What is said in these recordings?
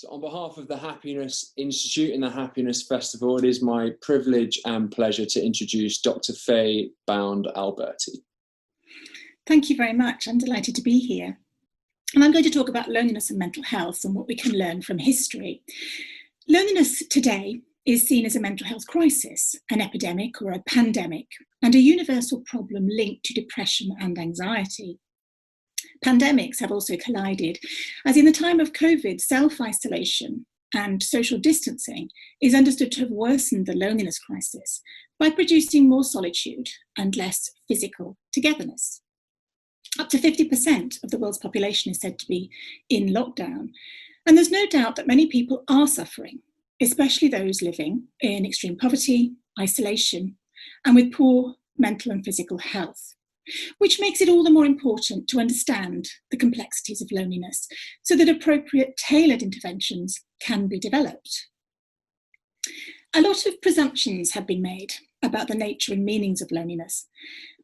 So on behalf of the Happiness Institute and the Happiness Festival, it is my privilege and pleasure to introduce Dr. Fay Bound Alberti. Thank you very much. I'm delighted to be here. And I'm going to talk about loneliness and mental health and what we can learn from history. Loneliness today is seen as a mental health crisis, an epidemic or a pandemic, and a universal problem linked to depression and anxiety. Pandemics have also collided, as in the time of COVID, self-isolation and social distancing is understood to have worsened the loneliness crisis by producing more solitude and less physical togetherness. Up to 50% of the world's population is said to be in lockdown, and there's no doubt that many people are suffering, especially those living in extreme poverty, isolation, and with poor mental and physical health, which makes it all the more important to understand the complexities of loneliness so that appropriate tailored interventions can be developed. A lot of presumptions have been made about the nature and meanings of loneliness,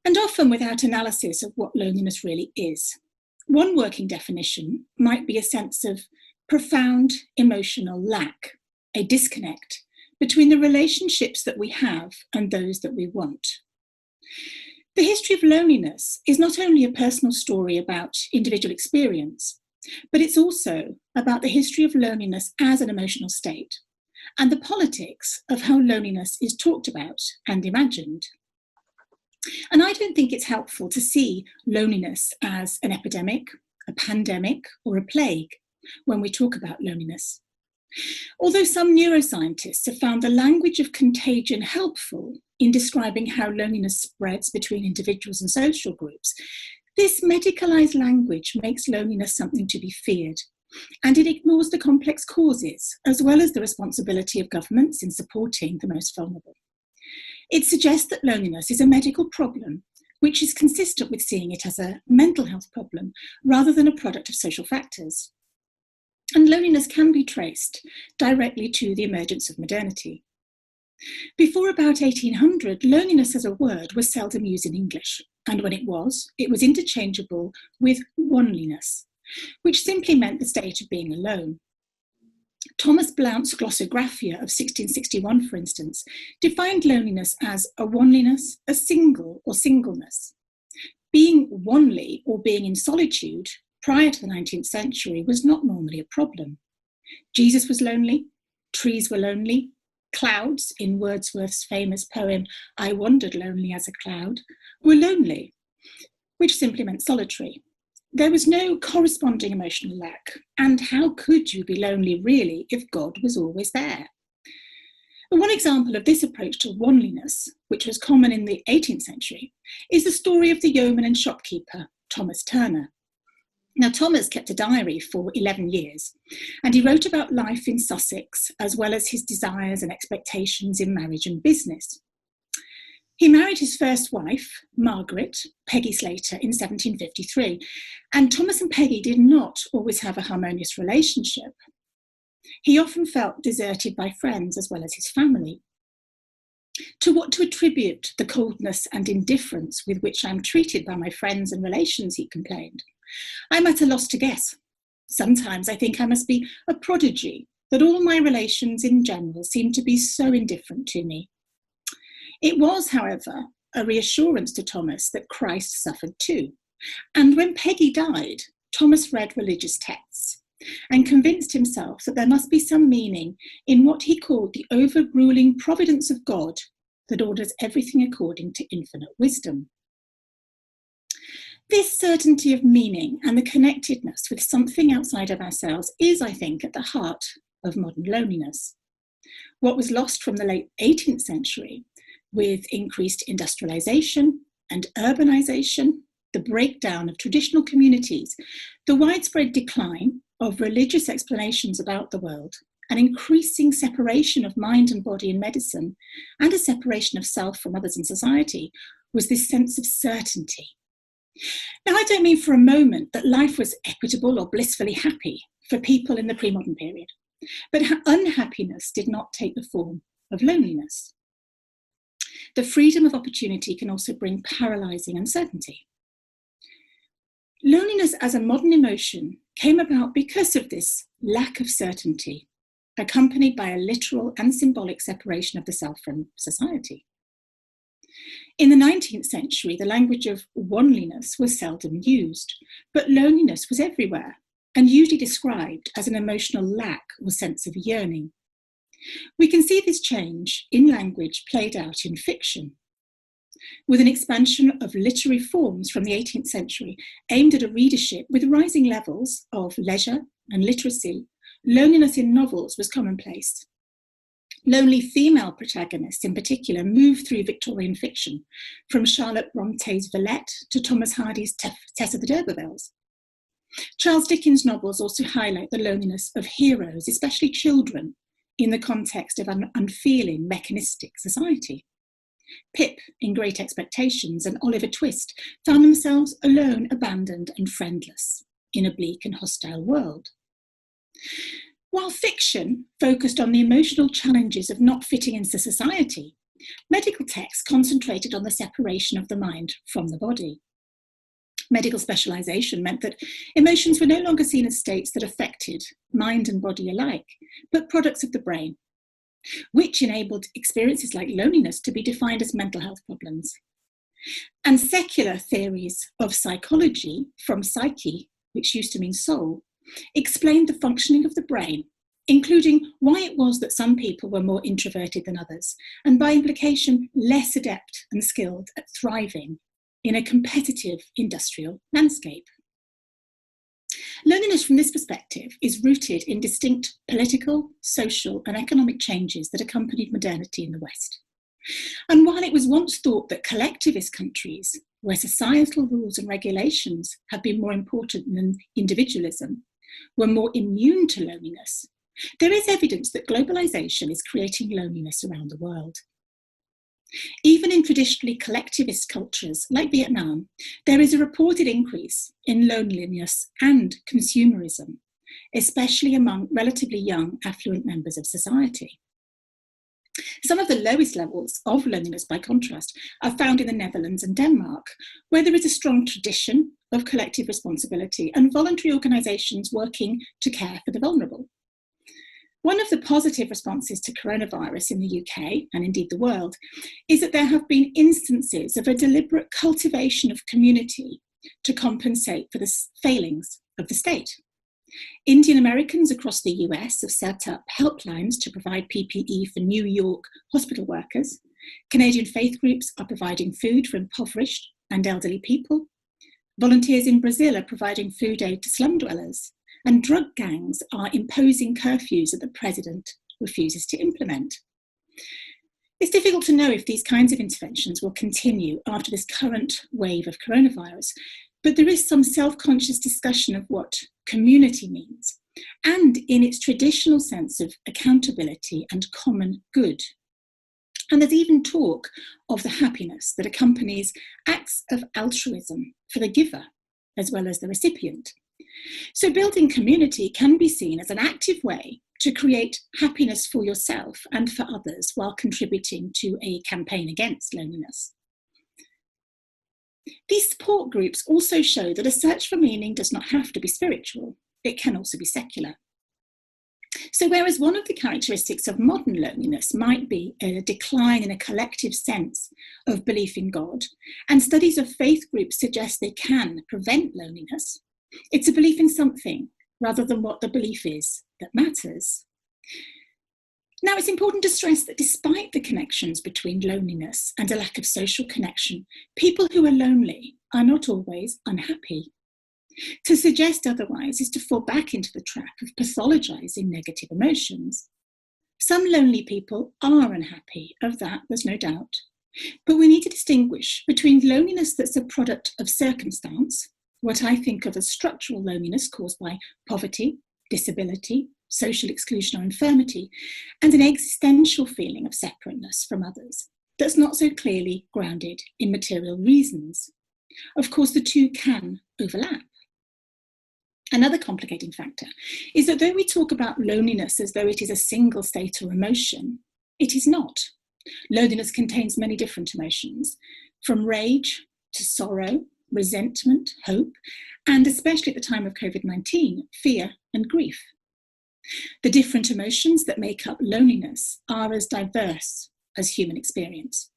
and often without analysis of what loneliness really is. One working definition might be a sense of profound emotional lack, a disconnect between the relationships that we have and those that we want. The history of loneliness is not only a personal story about individual experience, but it's also about the history of loneliness as an emotional state and the politics of how loneliness is talked about and imagined. And I don't think it's helpful to see loneliness as an epidemic, a pandemic, or a plague when we talk about loneliness. Although some neuroscientists have found the language of contagion helpful in describing how loneliness spreads between individuals and social groups, this medicalized language makes loneliness something to be feared, and it ignores the complex causes as well as the responsibility of governments in supporting the most vulnerable. It suggests that loneliness is a medical problem, which is consistent with seeing it as a mental health problem rather than a product of social factors. And loneliness can be traced directly to the emergence of modernity. Before about 1800, loneliness as a word was seldom used in English, and when it was interchangeable with oneliness, which simply meant the state of being alone. Thomas Blount's Glossographia of 1661, for instance, defined loneliness as a oneliness, a single or singleness. Being onely or being in solitude prior to the 19th century was not normally a problem. Jesus was lonely, trees were lonely, clouds, in Wordsworth's famous poem, I Wandered Lonely as a Cloud, were lonely, which simply meant solitary. There was no corresponding emotional lack, and how could you be lonely really if God was always there? But one example of this approach to oneliness, which was common in the 18th century, is the story of the yeoman and shopkeeper, Thomas Turner. Now, Thomas kept a diary for 11 years, and he wrote about life in Sussex, as well as his desires and expectations in marriage and business. He married his first wife, Margaret, Peggy Slater, in 1753, and Thomas and Peggy did not always have a harmonious relationship. He often felt deserted by friends as well as his family. To what to attribute the coldness and indifference with which I'm treated by my friends and relations, he complained. I'm at a loss to guess. Sometimes I think I must be a prodigy, that all my relations in general seem to be so indifferent to me. It was, however, a reassurance to Thomas that Christ suffered too. And when Peggy died, Thomas read religious texts and convinced himself that there must be some meaning in what he called the overruling providence of God that orders everything according to infinite wisdom. This certainty of meaning and the connectedness with something outside of ourselves is, I think, at the heart of modern loneliness. What was lost from the late 18th century with increased industrialization and urbanization, the breakdown of traditional communities, the widespread decline of religious explanations about the world, an increasing separation of mind and body in medicine, and a separation of self from others in society, was this sense of certainty. Now, I don't mean for a moment that life was equitable or blissfully happy for people in the pre-modern period, but unhappiness did not take the form of loneliness. The freedom of opportunity can also bring paralysing uncertainty. Loneliness as a modern emotion came about because of this lack of certainty, accompanied by a literal and symbolic separation of the self from society. In the 19th century, the language of oneliness was seldom used, but loneliness was everywhere and usually described as an emotional lack or sense of yearning. We can see this change in language played out in fiction, with an expansion of literary forms from the 18th century aimed at a readership with rising levels of leisure and literacy. Loneliness in novels was commonplace. Lonely female protagonists in particular moved through Victorian fiction, from Charlotte Bronte's Villette to Thomas Hardy's Tess of the D'Urbervilles. Charles Dickens' novels also highlight the loneliness of heroes, especially children, in the context of an unfeeling, mechanistic society. Pip in Great Expectations and Oliver Twist found themselves alone, abandoned and friendless in a bleak and hostile world. While fiction focused on the emotional challenges of not fitting into society, medical texts concentrated on the separation of the mind from the body. Medical specialization meant that emotions were no longer seen as states that affected mind and body alike, but products of the brain, which enabled experiences like loneliness to be defined as mental health problems. And secular theories of psychology, from psyche, which used to mean soul, explained the functioning of the brain, including why it was that some people were more introverted than others, and by implication, less adept and skilled at thriving in a competitive industrial landscape. Loneliness from this perspective is rooted in distinct political, social, and economic changes that accompanied modernity in the West. And while it was once thought that collectivist countries, where societal rules and regulations have been more important than individualism, were more immune to loneliness, there is evidence that globalization is creating loneliness around the world. Even in traditionally collectivist cultures like Vietnam, there is a reported increase in loneliness and consumerism, especially among relatively young, affluent members of society. Some of the lowest levels of loneliness, by contrast, are found in the Netherlands and Denmark, where there is a strong tradition of collective responsibility and voluntary organisations working to care for the vulnerable. One of the positive responses to coronavirus in the UK, and indeed the world, is that there have been instances of a deliberate cultivation of community to compensate for the failings of the state. Indian Americans across the US have set up helplines to provide PPE for New York hospital workers. Canadian faith groups are providing food for impoverished and elderly people. Volunteers in Brazil are providing food aid to slum dwellers. And drug gangs are imposing curfews that the president refuses to implement. It's difficult to know if these kinds of interventions will continue after this current wave of coronavirus, but there is some self-conscious discussion of what community means, and in its traditional sense of accountability and common good. And there's even talk of the happiness that accompanies acts of altruism for the giver as well as the recipient. So building community can be seen as an active way to create happiness for yourself and for others while contributing to a campaign against loneliness. These support groups also show that a search for meaning does not have to be spiritual. It can also be secular. So whereas one of the characteristics of modern loneliness might be a decline in a collective sense of belief in God, and studies of faith groups suggest they can prevent loneliness, it's a belief in something rather than what the belief is that matters. Now, it's important to stress that despite the connections between loneliness and a lack of social connection, people who are lonely are not always unhappy. To suggest otherwise is to fall back into the trap of pathologizing negative emotions. Some lonely people are unhappy, of that there's no doubt. But we need to distinguish between loneliness that's a product of circumstance, what I think of as structural loneliness caused by poverty, disability, social exclusion or infirmity, and an existential feeling of separateness from others that's not so clearly grounded in material reasons. Of course, the two can overlap. Another complicating factor is that though we talk about loneliness as though it is a single state or emotion, it is not. Loneliness contains many different emotions, from rage to sorrow, resentment, hope, and especially at the time of COVID-19, fear and grief. The different emotions that make up loneliness are as diverse as human experience.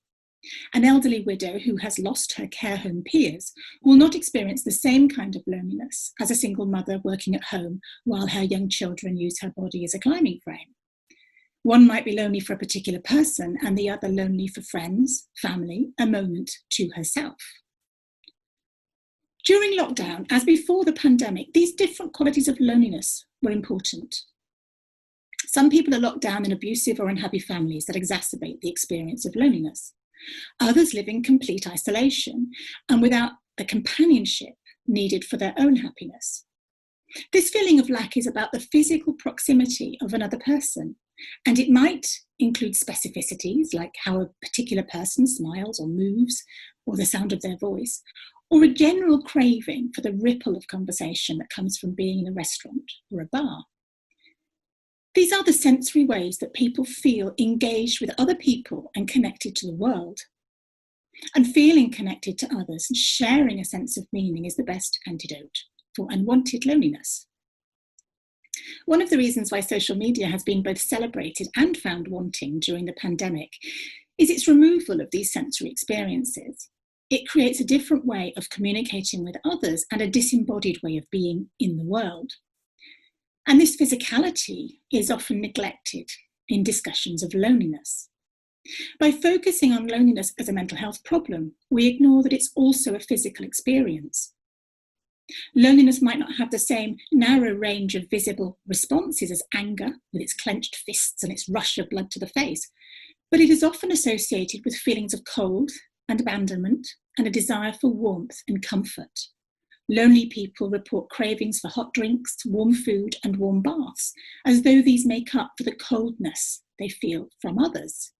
An elderly widow who has lost her care home peers will not experience the same kind of loneliness as a single mother working at home while her young children use her body as a climbing frame. One might be lonely for a particular person and the other lonely for friends, family, a moment to herself. During lockdown, as before the pandemic, these different qualities of loneliness were important. Some people are locked down in abusive or unhappy families that exacerbate the experience of loneliness. Others live in complete isolation and without the companionship needed for their own happiness. This feeling of lack is about the physical proximity of another person, and it might include specificities like how a particular person smiles or moves, or the sound of their voice, or a general craving for the ripple of conversation that comes from being in a restaurant or a bar. These are the sensory ways that people feel engaged with other people and connected to the world. And feeling connected to others and sharing a sense of meaning is the best antidote for unwanted loneliness. One of the reasons why social media has been both celebrated and found wanting during the pandemic is its removal of these sensory experiences. It creates a different way of communicating with others and a disembodied way of being in the world. And this physicality is often neglected in discussions of loneliness. By focusing on loneliness as a mental health problem, we ignore that it's also a physical experience. Loneliness might not have the same narrow range of visible responses as anger, with its clenched fists and its rush of blood to the face, but it is often associated with feelings of cold and abandonment and a desire for warmth and comfort. Lonely people report cravings for hot drinks, warm food, and warm baths, as though these make up for the coldness they feel from others.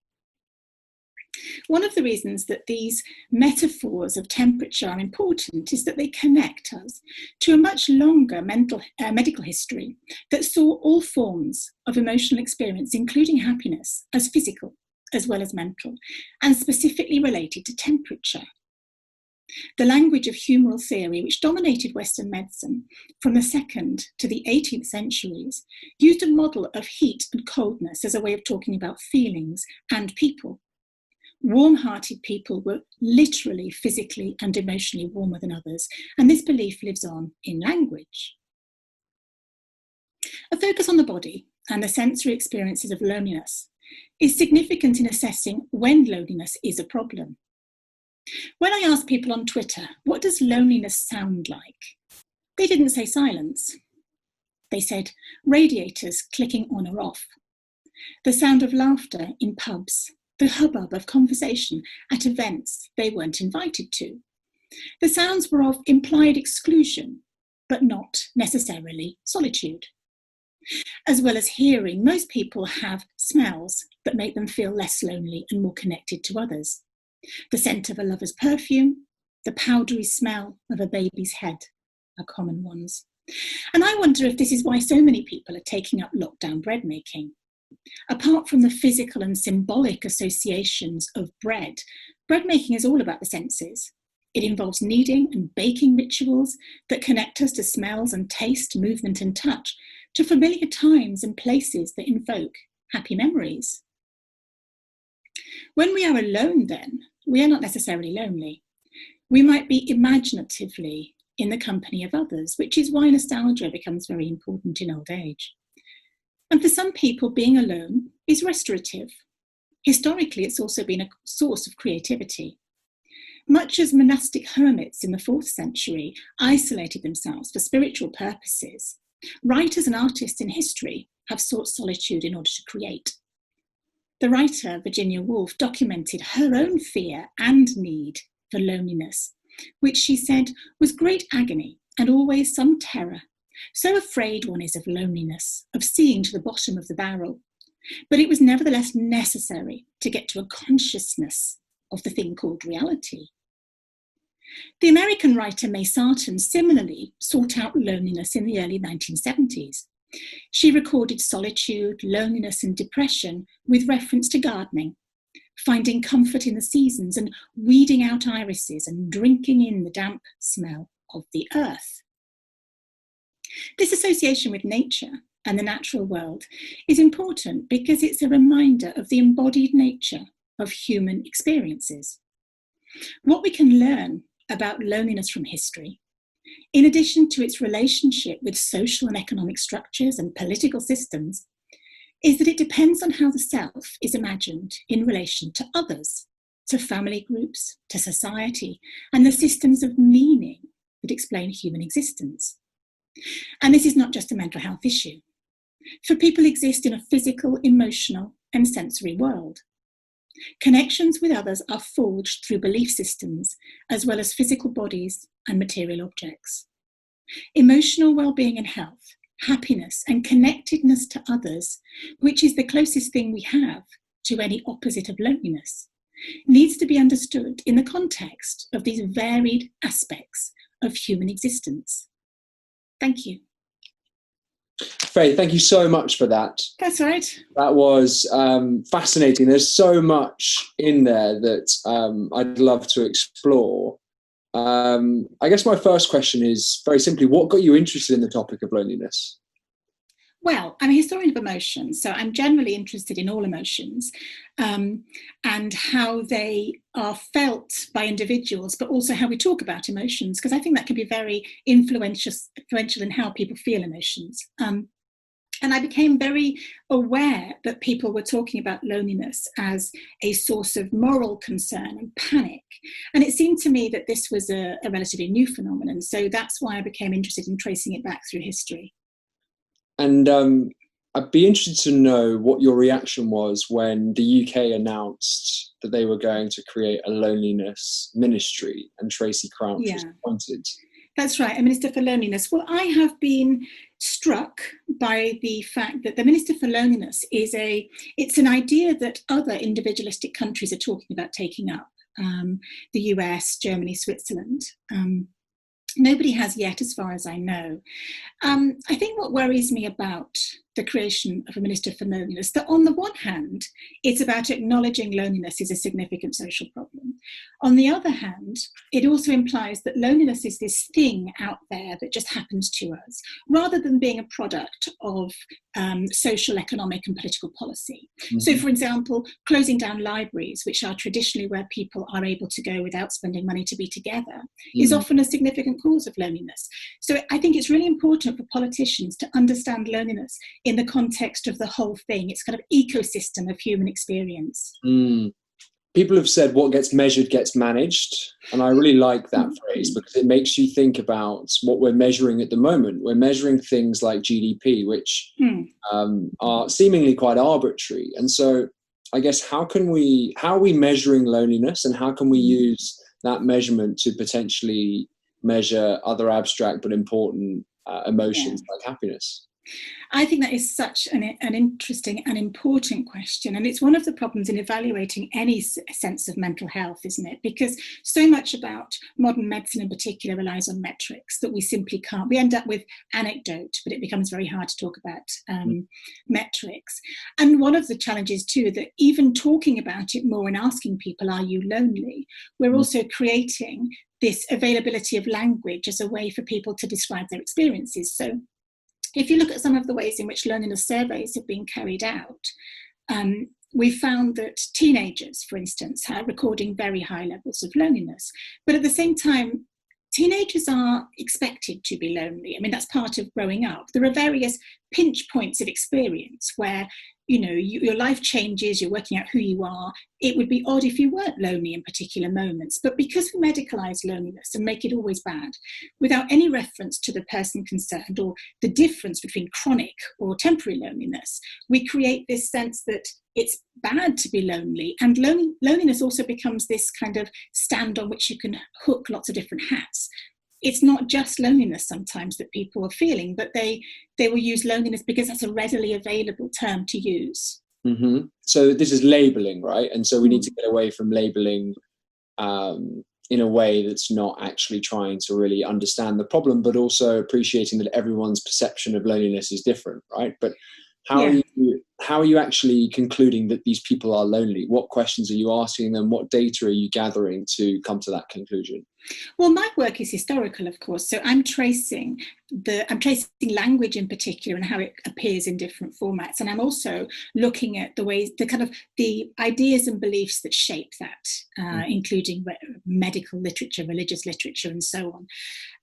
One of the reasons that these metaphors of temperature are important is that they connect us to a much longer medical history that saw all forms of emotional experience, including happiness, as physical as well as mental, and specifically related to temperature. The language of humoral theory, which dominated Western medicine from the 2nd to the 18th centuries, used a model of heat and coldness as a way of talking about feelings and people. Warm-hearted people were literally, physically and emotionally warmer than others, and this belief lives on in language. A focus on the body and the sensory experiences of loneliness is significant in assessing when loneliness is a problem. When I asked people on Twitter, what does loneliness sound like? They didn't say silence. They said radiators clicking on or off, the sound of laughter in pubs, the hubbub of conversation at events they weren't invited to. The sounds were of implied exclusion, but not necessarily solitude. As well as hearing, most people have smells that make them feel less lonely and more connected to others. The scent of a lover's perfume, the powdery smell of a baby's head are common ones. And I wonder if this is why so many people are taking up lockdown bread making. Apart from the physical and symbolic associations of bread making is all about the senses. It involves kneading and baking rituals that connect us to smells and taste, movement and touch, to familiar times and places that invoke happy memories. When we are alone then, we are not necessarily lonely. We might be imaginatively in the company of others, which is why nostalgia becomes very important in old age. And for some people, being alone is restorative. Historically, it's also been a source of creativity. Much as monastic hermits in the 4th century isolated themselves for spiritual purposes, writers and artists in history have sought solitude in order to create. The writer Virginia Woolf documented her own fear and need for loneliness, which she said was great agony and always some terror. So afraid one is of loneliness, of seeing to the bottom of the barrel. But it was nevertheless necessary to get to a consciousness of the thing called reality. The American writer May Sarton similarly sought out loneliness in the early 1970s. She recorded solitude, loneliness and depression with reference to gardening, finding comfort in the seasons and weeding out irises and drinking in the damp smell of the earth. This association with nature and the natural world is important because it's a reminder of the embodied nature of human experiences. What we can learn about loneliness from history, in addition to its relationship with social and economic structures and political systems, is that it depends on how the self is imagined in relation to others, to family groups, to society, and the systems of meaning that explain human existence. And this is not just a mental health issue. For people exist in a physical, emotional, and sensory world. Connections with others are forged through belief systems, as well as physical bodies and material objects. Emotional well-being and health, happiness and connectedness to others, which is the closest thing we have to any opposite of loneliness, needs to be understood in the context of these varied aspects of human existence. Thank you. Fay, thank you so much for that. That's all right. That was fascinating. There's so much in there that I'd love to explore. I guess my first question is very simply, what got you interested in the topic of loneliness? Well, I'm a historian of emotions, so I'm generally interested in all emotions and how they are felt by individuals, but also how we talk about emotions, because I think that can be very influential in how people feel emotions. And I became very aware that people were talking about loneliness as a source of moral concern and panic. And it seemed to me that this was a relatively new phenomenon. So that's why I became interested in tracing it back through history. And I'd be interested to know what your reaction was when the UK announced that they were going to create a loneliness ministry and Tracy Crouch was appointed. That's right, a Minister for Loneliness. Well, I have been struck by the fact that the Minister for Loneliness it's an idea that other individualistic countries are talking about taking up. The US, Germany, Switzerland. Nobody has yet, as far as I know. I think what worries me about the creation of a Minister for Loneliness, that on the one hand, it's about acknowledging loneliness is a significant social problem. On the other hand, it also implies that loneliness is this thing out there that just happens to us, rather than being a product of social, economic and political policy. Mm-hmm. So, for example, closing down libraries, which are traditionally where people are able to go without spending money to be together, is often a significant cause of loneliness. So I think it's really important for politicians to understand loneliness in the context of the whole thing. It's kind of ecosystem of human experience. People have said what gets measured gets managed. And I really like that phrase because it makes you think about what we're measuring at the moment. We're measuring things like GDP, which are seemingly quite arbitrary. And so I guess how are we measuring loneliness, and how can we use that measurement to potentially measure other abstract but important emotions like happiness? I think that is such an interesting and important question. And it's one of the problems in evaluating any sense of mental health, isn't it? Because so much about modern medicine in particular relies on metrics that we simply can't. We end up with anecdote, but it becomes very hard to talk about metrics. And one of the challenges too, that even talking about it more and asking people, are you lonely? We're also creating this availability of language as a way for people to describe their experiences. So if you look at some of the ways in which loneliness surveys have been carried out, we found that teenagers, for instance, are recording very high levels of loneliness. But at the same time, teenagers are expected to be lonely. I mean, that's part of growing up. There are various pinch points of experience where, your life changes, you're working out who you are. It would be odd if you weren't lonely in particular moments. But because we medicalise loneliness and make it always bad, without any reference to the person concerned or the difference between chronic or temporary loneliness, we create this sense that it's bad to be lonely. And loneliness also becomes this kind of stand on which you can hook lots of different hats. It's not just loneliness sometimes that people are feeling, but they will use loneliness because that's a readily available term to use. Mm-hmm. So this is labeling, right? And so we need to get away from labeling in a way that's not actually trying to really understand the problem, but also appreciating that everyone's perception of loneliness is different, right? But how how are you actually concluding that these people are lonely? What questions are you asking them? What data are you gathering to come to that conclusion? Well, my work is historical, of course, so I'm tracing language in particular and how it appears in different formats, and I'm also looking at the ways, the ideas and beliefs that shape that, including medical literature, religious literature, and so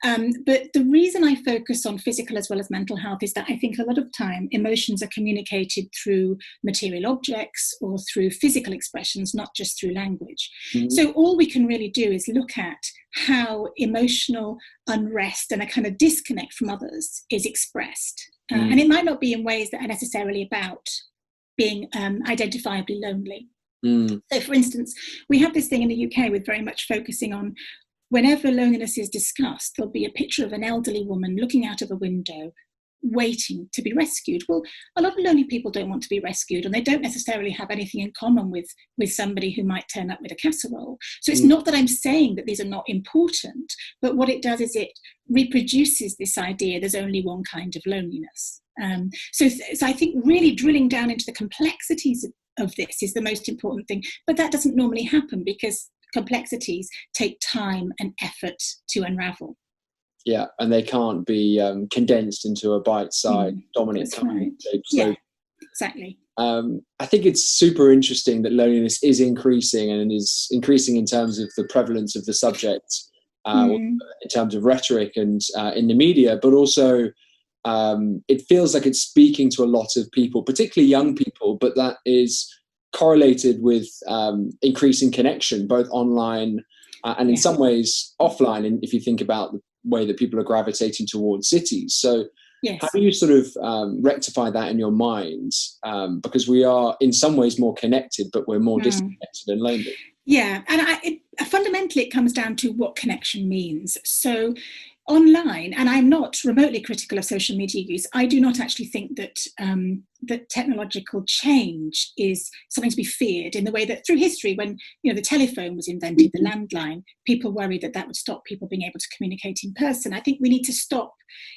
on. But the reason I focus on physical as well as mental health is that I think a lot of time emotions are communicated through material objects or through physical expressions, not just through language. So all we can really do is look at how emotional unrest and a kind of disconnect from others is expressed. And it might not be in ways that are necessarily about being identifiably lonely. So, for instance, we have this thing in the UK with very much focusing on whenever loneliness is discussed, there'll be a picture of an elderly woman looking out of a window waiting to be rescued. Well, a lot of lonely people don't want to be rescued, and they don't necessarily have anything in common with somebody who might turn up with a casserole. So it's not that I'm saying that these are not important, but what it does is it reproduces this idea there's only one kind of loneliness. So I think really drilling down into the complexities of this is the most important thing, but that doesn't normally happen because complexities take time and effort to unravel. Yeah, and they can't be condensed into a bite-sized dominant right. Yeah, exactly. I think it's super interesting that loneliness is increasing, and is increasing in terms of the prevalence of the subject, in terms of rhetoric and in the media, but also it feels like it's speaking to a lot of people, particularly young people, but that is correlated with increasing connection, both online and in some ways offline, and if you think about the way that people are gravitating towards cities. So how do you sort of rectify that in your mind? Because we are in some ways more connected, but we're more disconnected and lonely. Yeah, and fundamentally it comes down to what connection means. So online, and I'm not remotely critical of social media use, I do not actually think that that technological change is something to be feared in the way that through history, when the telephone was invented, the landline, people worried that would stop people being able to communicate in person. I think we need to stop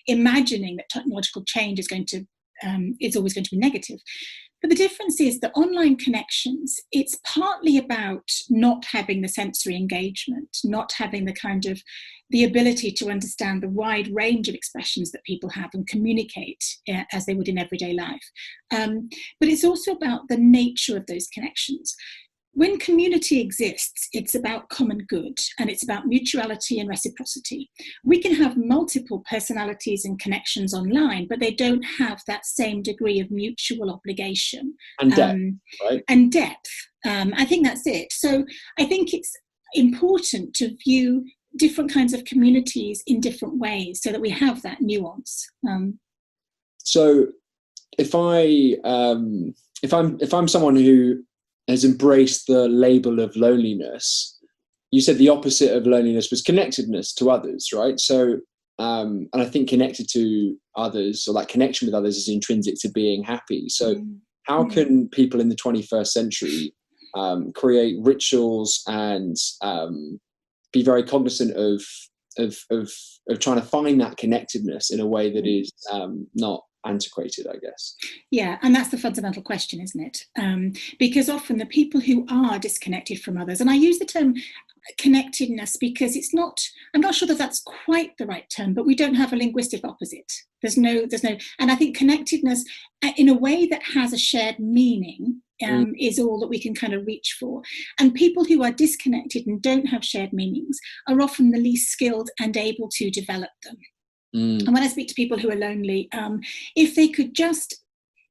imagining that technological change is always going to be negative. But the difference is that online connections, it's partly about not having the sensory engagement, not having the ability to understand the wide range of expressions that people have and communicate as they would in everyday life. But it's also about the nature of those connections. When community exists, it's about common good, and it's about mutuality and reciprocity. We can have multiple personalities and connections online, but they don't have that same degree of mutual obligation. And depth, right? And depth. I think that's it. So I think it's important to view different kinds of communities in different ways so that we have that nuance. So if I'm someone who has embraced the label of loneliness, you said the opposite of loneliness was connectedness to others, right? So and I think connected to others, or that connection with others, is intrinsic to being happy. So how can people in the 21st century create rituals and be very cognizant of trying to find that connectedness in a way that is not antiquated, I guess? Yeah, and that's the fundamental question, isn't it? Because often the people who are disconnected from others, and I use the term connectedness because I'm not sure that that's quite the right term, but we don't have a linguistic opposite. There's no, and I think connectedness in a way that has a shared meaning is all that we can kind of reach for. And people who are disconnected and don't have shared meanings are often the least skilled and able to develop them. And when I speak to people who are lonely, if they could just,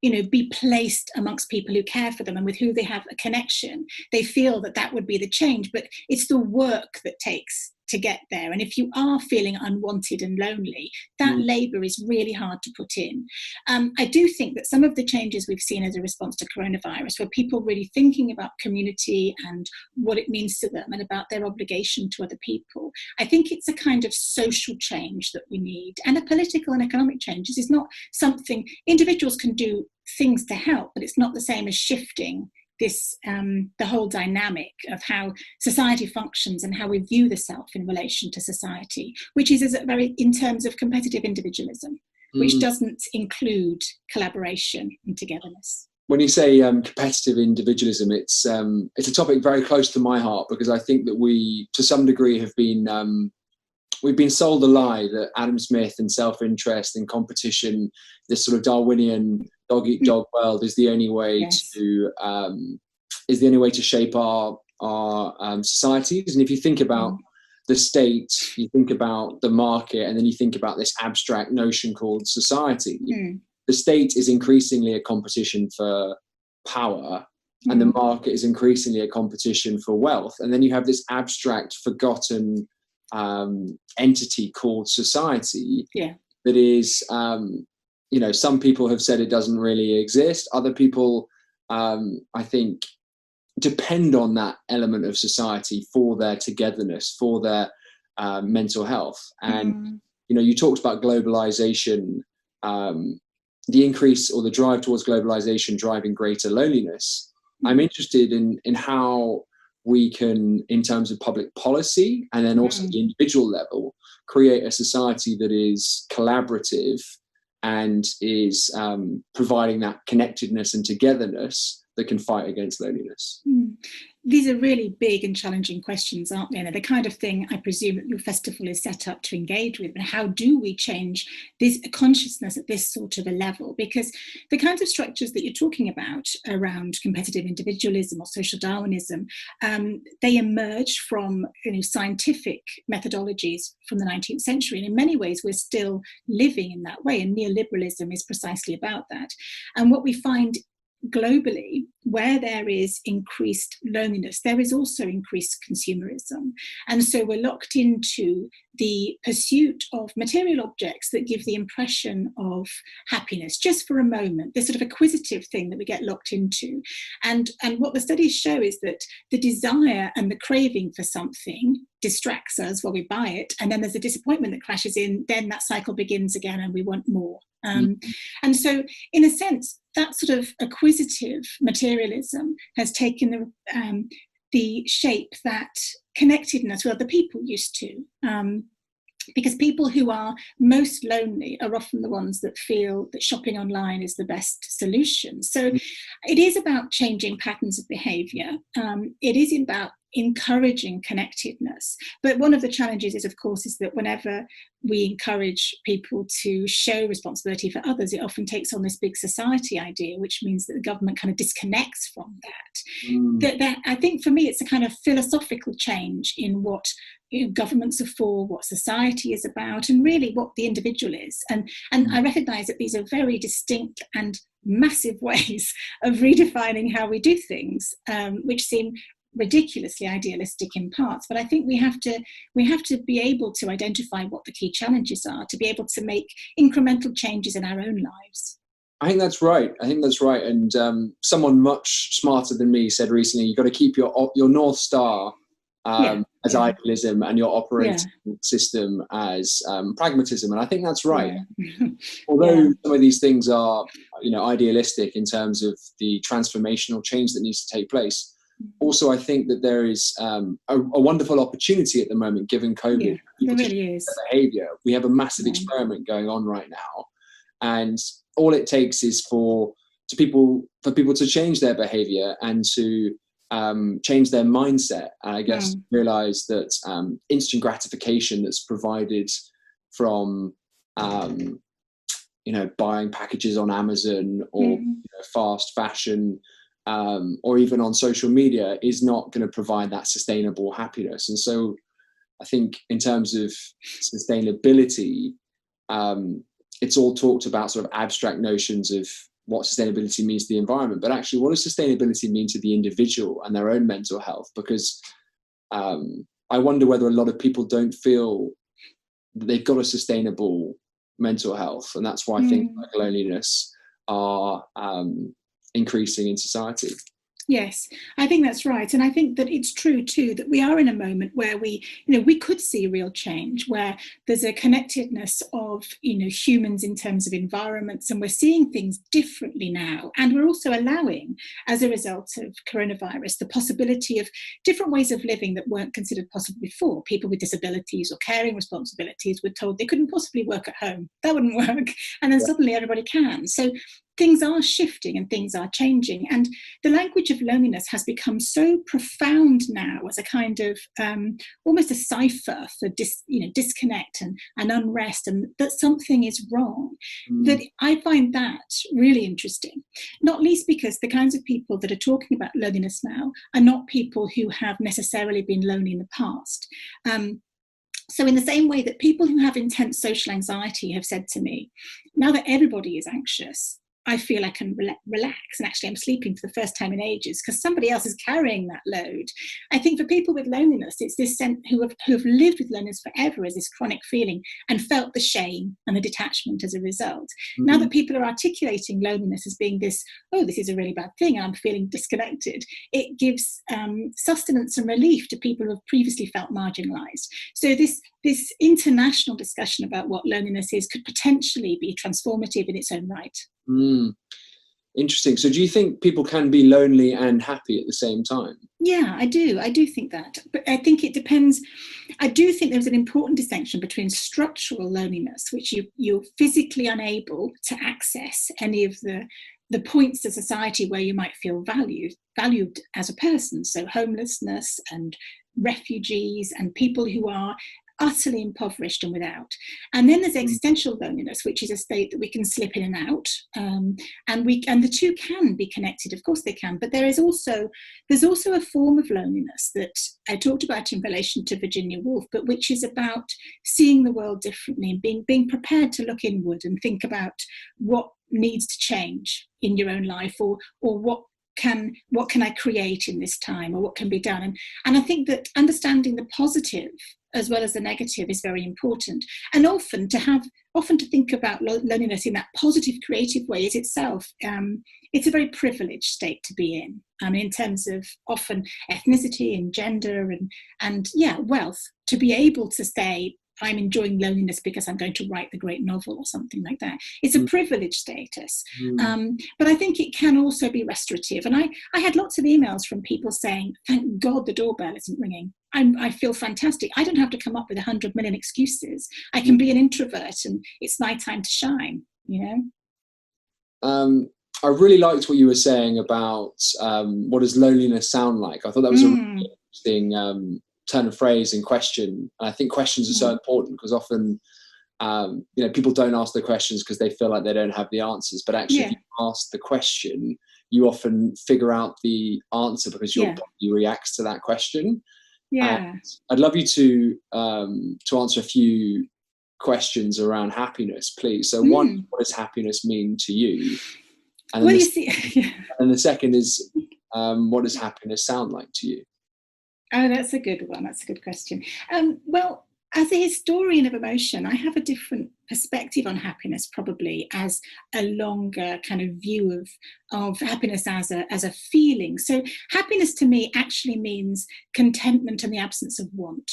be placed amongst people who care for them and with who they have a connection, they feel that would be the change. But it's the work that takes to get there. And if you are feeling unwanted and lonely, that labour is really hard to put in. I do think that some of the changes we've seen as a response to coronavirus, where people really thinking about community and what it means to them and about their obligation to other people, I think it's a kind of social change that we need, and a political and economic change. This is not something, individuals can do things to help, but it's not the same as shifting this the whole dynamic of how society functions and how we view the self in relation to society, which is very in terms of competitive individualism, which doesn't include collaboration and togetherness. when you say competitive individualism, it's a topic very close to my heart, because I think that we, to some degree, have been we've been sold a lie that Adam Smith and self-interest and competition, this sort of Darwinian dog eat dog world, is the only way to shape our societies. And if you think about the state, you think about the market, and then you think about this abstract notion called society. The state is increasingly a competition for power, and the market is increasingly a competition for wealth. And then you have this abstract, forgotten entity called society that is, some people have said it doesn't really exist. Other people, I think, depend on that element of society for their togetherness, for their mental health. And you talked about globalization, the increase or the drive towards globalization driving greater loneliness. I'm interested in how we can, in terms of public policy and then also at the individual level, create a society that is collaborative and is providing that connectedness and togetherness that can fight against loneliness. These are really big and challenging questions, aren't they? And they're the kind of thing I presume that your festival is set up to engage with. And how do we change this consciousness at this sort of a level? Because the kinds of structures that you're talking about around competitive individualism or social Darwinism, they emerge from scientific methodologies from the 19th century. And in many ways, we're still living in that way. And neoliberalism is precisely about that. And what we find globally, where there is increased loneliness, there is also increased consumerism. And so we're locked into the pursuit of material objects that give the impression of happiness just for a moment, this sort of acquisitive thing that we get locked into. And what the studies show is that the desire and the craving for something distracts us while we buy it. And then there's a disappointment that crashes in, then that cycle begins again and we want more. And so, in a sense, that sort of acquisitive materialism has taken the shape that connectedness with other people used to. Because people who are most lonely are often the ones that feel that shopping online is the best solution. So it is about changing patterns of behaviour. It is about encouraging connectedness. But one of the challenges is, of course, is that whenever we encourage people to show responsibility for others, it often takes on this big society idea, which means that the government kind of disconnects from that. That I think for me, it's a kind of philosophical change in what governments are for, what society is about, and really what the individual is. And I recognise that these are very distinct and massive ways of redefining how we do things, which seem ridiculously idealistic in parts. But I think we have to be able to identify what the key challenges are to be able to make incremental changes in our own lives. I think that's right. And someone much smarter than me said recently, you've got to keep your North Star as idealism and your operating system as pragmatism. And I think that's right. Although some of these things are, idealistic in terms of the transformational change that needs to take place. Also, I think that there is a wonderful opportunity at the moment, given COVID. There really is. Behavior. We have a massive experiment going on right now. And all it takes is for people to change their behavior and to change their mindset. And I guess realize that instant gratification that's provided from buying packages on Amazon or fast fashion or even on social media is not going to provide that sustainable happiness. And so I think in terms of sustainability, it's all talked about sort of abstract notions of what sustainability means to the environment, but actually what does sustainability mean to the individual and their own mental health? Because I wonder whether a lot of people don't feel that they've got a sustainable mental health, and that's why things like loneliness are increasing in society. Yes, I think that's right. And I think that it's true too, that we are in a moment where we could see real change, where there's a connectedness of, humans in terms of environments, and we're seeing things differently now. And we're also allowing, as a result of coronavirus, the possibility of different ways of living that weren't considered possible before. People with disabilities or caring responsibilities were told they couldn't possibly work at home. That wouldn't work. And then suddenly everybody can. So things are shifting and things are changing. And the language of loneliness has become so profound now as a kind of almost a cipher for disconnect and unrest, and that something is wrong. That I find that really interesting, not least because the kinds of people that are talking about loneliness now are not people who have necessarily been lonely in the past. So in the same way that people who have intense social anxiety have said to me, now that everybody is anxious, I feel I can relax, and actually I'm sleeping for the first time in ages because somebody else is carrying that load. I think for people with loneliness, it's this sense who have lived with loneliness forever as this chronic feeling and felt the shame and the detachment as a result. Now that people are articulating loneliness as being this, oh, this is a really bad thing, I'm feeling disconnected, it gives sustenance and relief to people who have previously felt marginalized. So this international discussion about what loneliness is could potentially be transformative in its own right. Interesting. So do you think people can be lonely and happy at the same time? Yeah, I do think that. But I think it depends. I do think there's an important distinction between structural loneliness, which you're physically unable to access any of the points of society where you might feel valued as a person. So homelessness and refugees and people who are utterly impoverished and without. And then there's existential loneliness, which is a state that we can slip in and out, and the two can be connected. Of course they can, but there's also a form of loneliness that I talked about in relation to Virginia Woolf, but which is about seeing the world differently and being prepared to look inward and think about what needs to change in your own life, or what can I create in this time, or what can be done. And I think that understanding the positive as well as the negative is very important. And often to think about loneliness in that positive, creative way is itself, it's a very privileged state to be in. In terms of often ethnicity and gender and wealth, to be able to say, I'm enjoying loneliness because I'm going to write the great novel or something like that. It's a privileged status. But I think it can also be restorative. And I had lots of emails from people saying, thank God the doorbell isn't ringing. I feel fantastic. I don't have to come up with 100 million excuses. I can be an introvert and it's my time to shine, I really liked what you were saying about what does loneliness sound like. I thought that was a really interesting turn of phrase and question. And I think questions are so important because often people don't ask the questions because they feel like they don't have the answers, but actually if you ask the question, you often figure out the answer because your body reacts to that question. And I'd love you to answer a few questions around happiness, please. So one, what does happiness mean to you? And and the second is, what does happiness sound like to you? Oh, that's a good one. That's a good question. Well, as a historian of emotion, I have a different perspective on happiness, probably as a longer kind of view of happiness as a feeling. So happiness to me actually means contentment and the absence of want.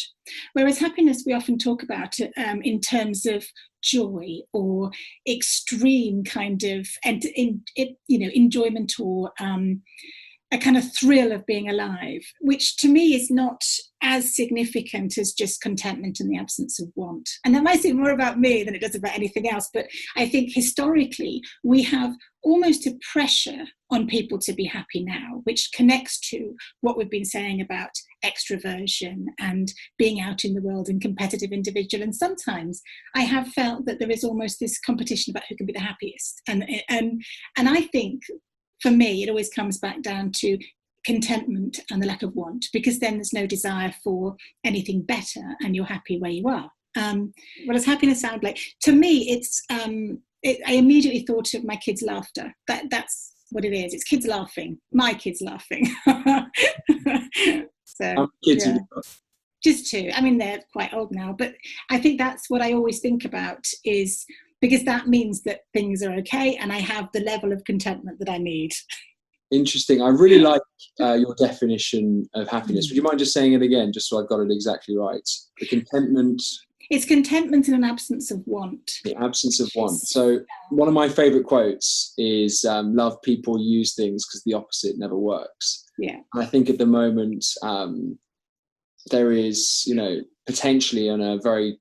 Whereas happiness, we often talk about it in terms of joy or extreme kind of enjoyment or a kind of thrill of being alive, which to me is not as significant as just contentment and the absence of want. And that might seem more about me than it does about anything else, but I think historically we have almost a pressure on people to be happy now, which connects to what we've been saying about extroversion and being out in the world and competitive individual. And sometimes I have felt that there is almost this competition about who can be the happiest. And I think for me, it always comes back down to contentment and the lack of want, because then there's no desire for anything better and you're happy where you are. What does happiness sound like? To me, it's I immediately thought of my kids' laughter. That's what it is. It's kids laughing, my kids laughing. So just two. I mean, they're quite old now, but I think that's what I always think about, is because that means that things are okay and I have the level of contentment that I need. Interesting. I really like your definition of happiness. Would you mind just saying it again, just so I've got it exactly right? The contentment. It's contentment in an absence of want. The absence of want. So one of my favorite quotes is, love people, use things, because the opposite never works. Yeah. And I think at the moment, there is, potentially on a very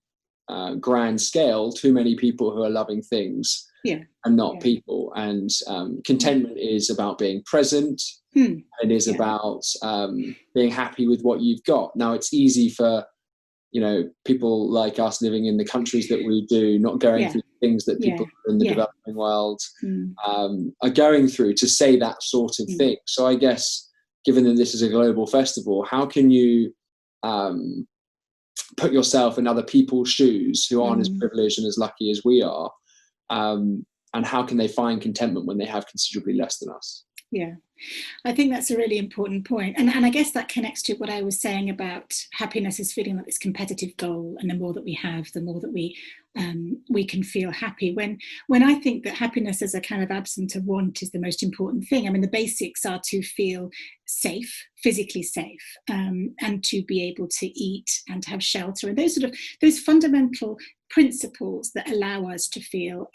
grand scale, too many people who are loving things and not people. And contentment is about being present. It is about being happy with what you've got. Now, it's easy for, you know, people like us living in the countries that we do, not going through things that people in the developing world are going through, to say that sort of thing. So I guess, given that this is a global festival, how can you put yourself in other people's shoes who aren't as privileged and as lucky as we are? And how can they find contentment when they have considerably less than us? Yeah, I think that's a really important point. And I guess that connects to what I was saying about happiness as feeling like this competitive goal. And the more that we have, the more that we can feel happy. When I think that happiness as a kind of absence of want is the most important thing. I mean, the basics are to feel safe, physically safe, and to be able to eat and to have shelter. And those fundamental principles that allow us to feel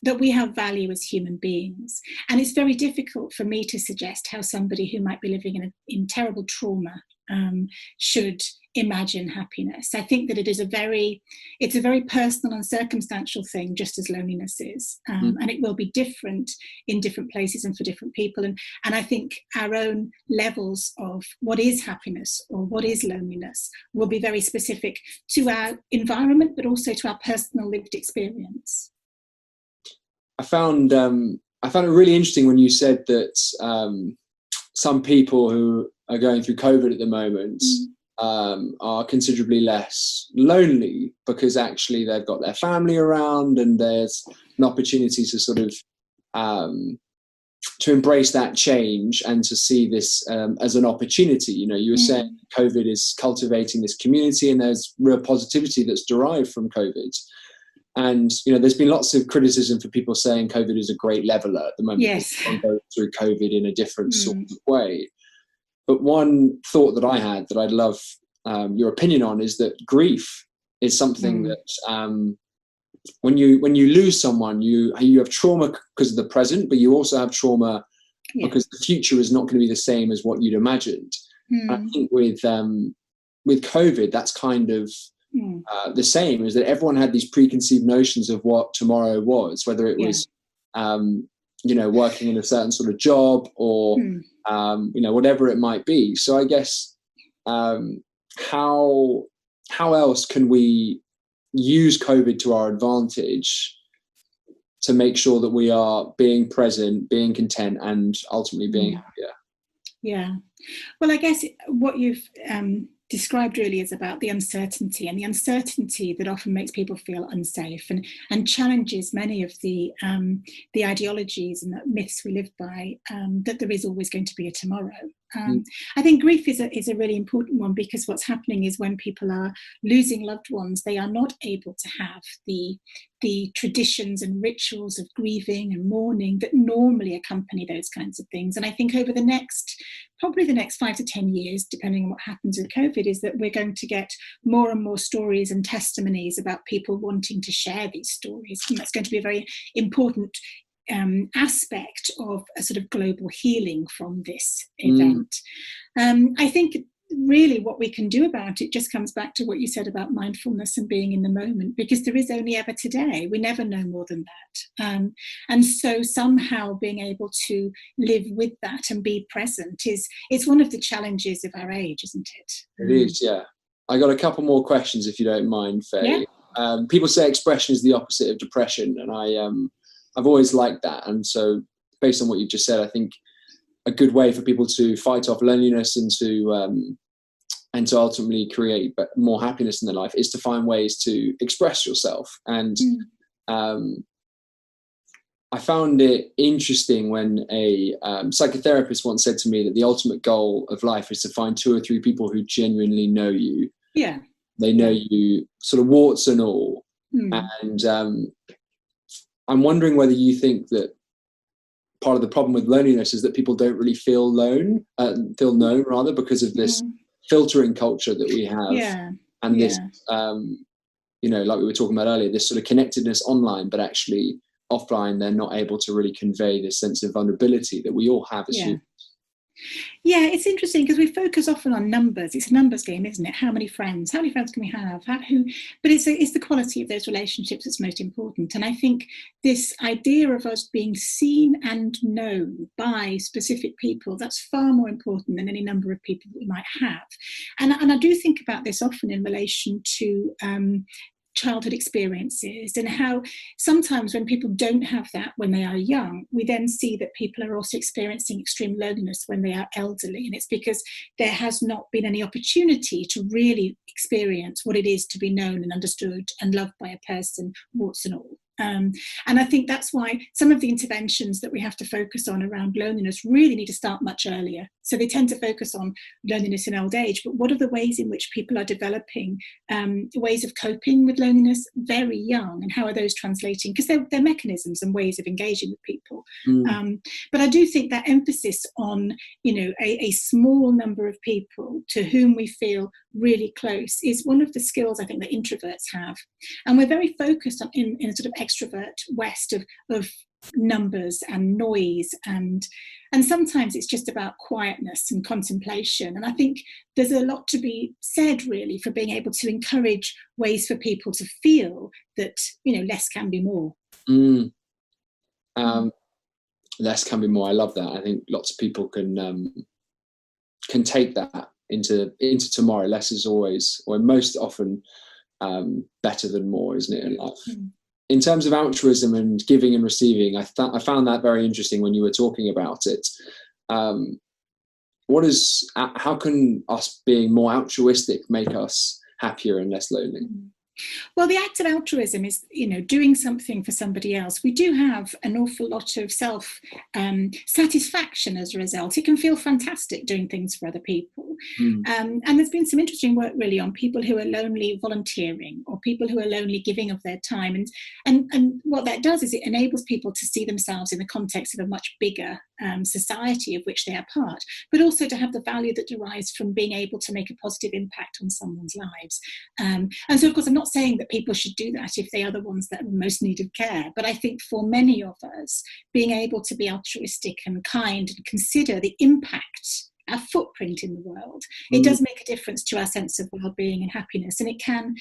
that we have value as human beings. And it's very difficult for me to suggest how somebody who might be living in terrible trauma should imagine happiness. I think that it's a very personal and circumstantial thing, just as loneliness is. And it will be different in different places and for different people. And I think our own levels of what is happiness or what is loneliness will be very specific to our environment, but also to our personal lived experience. I found it really interesting when you said that some people who are going through COVID at the moment are considerably less lonely because actually they've got their family around, and there's an opportunity to sort of to embrace that change and to see this as an opportunity. You know, you were saying COVID is cultivating this community, and there's real positivity that's derived from COVID. And, you know, there's been lots of criticism for people saying COVID is a great leveler at the moment. Yes. Everyone goes through COVID in a different sort of way. But one thought that I had that I'd love your opinion on is that grief is something that when you lose someone, you have trauma because of the present, but you also have trauma because the future is not going to be the same as what you'd imagined. I think with COVID, that's kind of the same, is that everyone had these preconceived notions of what tomorrow was, whether it was you know, working in a certain sort of job or you know, whatever it might be. So I guess how else can we use COVID to our advantage to make sure that we are being present, being content, and ultimately being happier? Yeah, well, I guess what you've described really is about the uncertainty, and the uncertainty that often makes people feel unsafe and challenges many of the ideologies and the myths we live by, that there is always going to be a tomorrow. I think grief is a really important one, because what's happening is when people are losing loved ones, they are not able to have the traditions and rituals of grieving and mourning that normally accompany those kinds of things. And I think over probably the next 5 to 10 years, depending on what happens with COVID, is that we're going to get more and more stories and testimonies about people wanting to share these stories. And that's going to be a very important aspect of a sort of global healing from this event. I think really what we can do about it just comes back to what you said about mindfulness and being in the moment, because there is only ever today. We never know more than that. And so somehow being able to live with that and be present is one of the challenges of our age, isn't it? It is, yeah. I got a couple more questions, if you don't mind, Faye. People say expression is the opposite of depression, and I've always liked that. And so based on what you've just said, I think a good way for people to fight off loneliness and to ultimately create more happiness in their life is to find ways to express yourself. And I found it interesting when a psychotherapist once said to me that the ultimate goal of life is to find 2 or 3 people who genuinely know you. Yeah. They know you sort of warts and all. And I'm wondering whether you think that part of the problem with loneliness is that people don't really feel known rather, because of this filtering culture that we have, and this you know, like we were talking about earlier, this sort of connectedness online, but actually offline they're not able to really convey this sense of vulnerability that we all have as humans. Yeah, it's interesting because we focus often on numbers. It's a numbers game, isn't it? How many friends? How many friends can we have? But it's the quality of those relationships that's most important. And I think this idea of us being seen and known by specific people, that's far more important than any number of people that we might have. And I do think about this often in relation to childhood experiences, and how sometimes when people don't have that when they are young, we then see that people are also experiencing extreme loneliness when they are elderly, and it's because there has not been any opportunity to really experience what it is to be known and understood and loved by a person, warts and all. And I think that's why some of the interventions that we have to focus on around loneliness really need to start much earlier. So they tend to focus on loneliness in old age, but what are the ways in which people are developing ways of coping with loneliness very young, and how are those translating? Because they're mechanisms and ways of engaging with people. But I do think that emphasis on, a small number of people to whom we feel really close is one of the skills I think that introverts have. And we're very focused on in a sort of extrovert West of numbers and noise, and sometimes it's just about quietness and contemplation. And I think there's a lot to be said really for being able to encourage ways for people to feel that less can be more. Less can be more. I love that. I think lots of people can take that into tomorrow. Less is always, or most often, better than more, isn't it, in life? In terms of altruism and giving and receiving, I found that very interesting when you were talking about it. How can us being more altruistic make us happier and less lonely? Well, the act of altruism is, doing something for somebody else. We do have an awful lot of self-satisfaction as a result. It can feel fantastic doing things for other people. And there's been some interesting work really on people who are lonely volunteering, or people who are lonely giving of their time. And what that does is it enables people to see themselves in the context of a much bigger society of which they are part, but also to have the value that derives from being able to make a positive impact on someone's lives. And so, of course, I'm not saying that people should do that if they are the ones that are most need of care, but I think for many of us, being able to be altruistic and kind and consider the impact, our footprint in the world, it does make a difference to our sense of well-being and happiness, and it can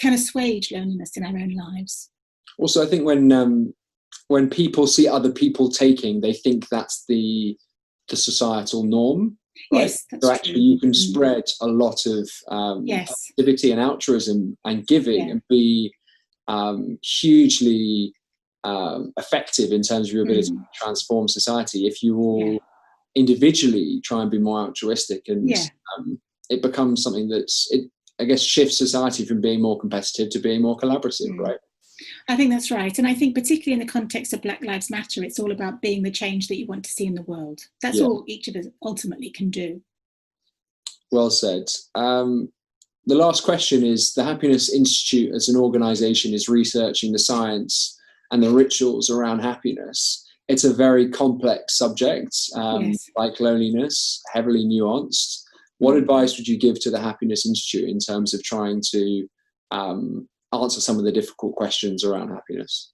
assuage loneliness in our own lives. Also, I think when people see other people taking, they think that's the societal norm. Right? Yes, that's so actually true. You can spread a lot of activity and altruism and giving and be hugely effective in terms of your ability to transform society if you all individually try and be more altruistic, and it becomes something I guess shifts society from being more competitive to being more collaborative, right? I think that's right. And I think particularly in the context of Black Lives Matter, it's all about being the change that you want to see in the world. That's all each of us ultimately can do. Well said. The last question is, the Happiness Institute as an organisation is researching the science and the rituals around happiness. It's a very complex subject, like loneliness, heavily nuanced. What advice would you give to the Happiness Institute in terms of trying to answer some of the difficult questions around happiness?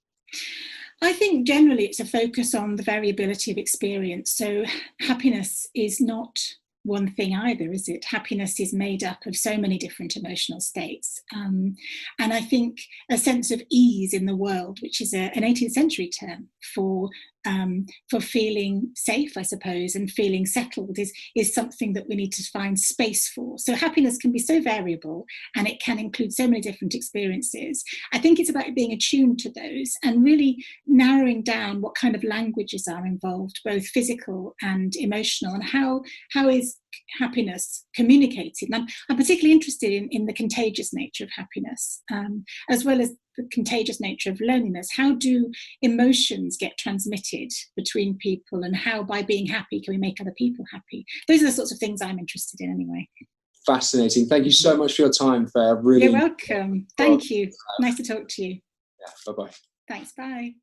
I think generally it's a focus on the variability of experience. So happiness is not one thing either, is it? Happiness is made up of so many different emotional states. And I think a sense of ease in the world, which is an 18th century term for feeling safe, I suppose, and feeling settled is something that we need to find space for. So happiness can be so variable, and it can include so many different experiences. I think it's about being attuned to those and really narrowing down what kind of languages are involved, both physical and emotional, and how is happiness communicated. And I'm particularly interested in the contagious nature of happiness, as well as the contagious nature of loneliness. How do emotions get transmitted between people, and how by being happy can we make other people happy? Those are the sorts of things I'm interested in anyway. Fascinating. Thank you so much for your time, Fay. You're welcome. Thank you. Nice to talk to you. Yeah, bye-bye. Thanks, bye.